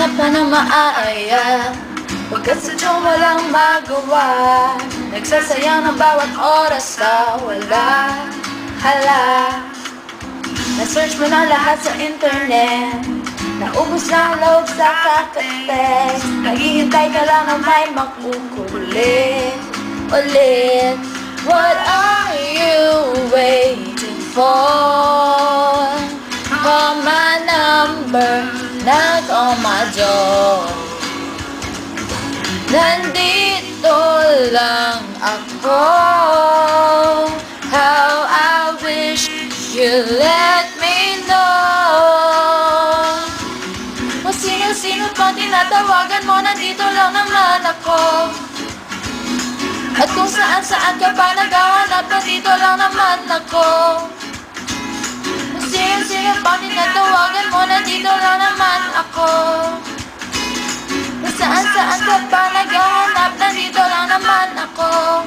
Hanap ka ng maaya, pagkat sadyang walang magawa. Nagsasayang ng bawat oras sa wala. Hala, na-search mo na lahat sa internet, naubos na ang loob sa kakatext. Naghihintay ka lang na may makukulit ulit. What are you waiting for? Call my number, knock on my door. Nandito lang ako. How I wish you let me know. Kung sino-sino pang tinatawagan mo, nandito lang naman ako. At kung saan-saan ka pa naghahanap, nandito lang naman ako. Kung sino-sino pang tinatawagan mo, nandito lang naman ako. Kung saan-saan ka pa naghahanap, nandito lang naman ako.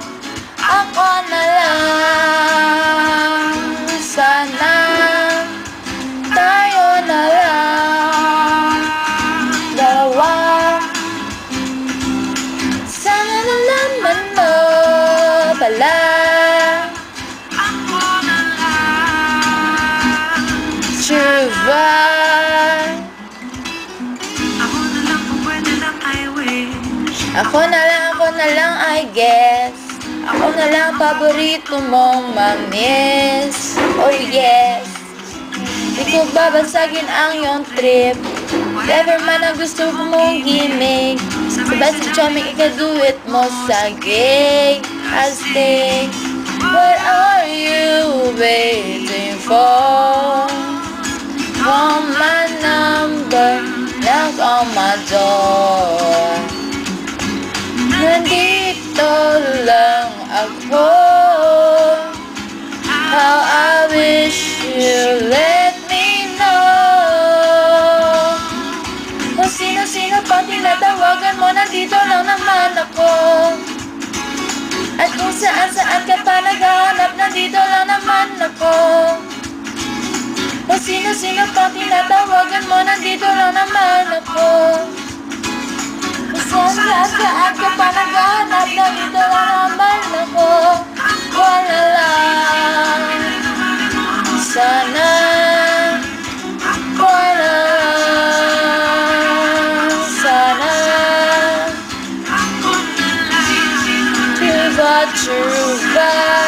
Ako na lang. Sana tayo na lang dalawa. Sana nalaman mo pala. Ako na lang. True ba? Ako na lang kung pwede lang, I wish. Ako na lang, I guess. Ako na lang paborito mong ma-miss. Oh yes, di ko babasagin ang iyong trip. Whatever man ang gusto mong gimmick, sabay sa charming ikaduit mo sa gig. Astig, what are you waiting for? Call my number, knock on my door. Nandito lang ako. How I wish you let me know. Kung sino-sino pang tinatawagan mo, nandito lang naman ako. At kung saan-saan ka pa naghahanap, nandito lang naman ako. Kung sino-sino pang tinatawagan mo, nandito lang naman ako. Kung saan ka pa naghahanap, nandito lang naman ako. Wala lang. Sana wala lang. Sana true ba, true ba?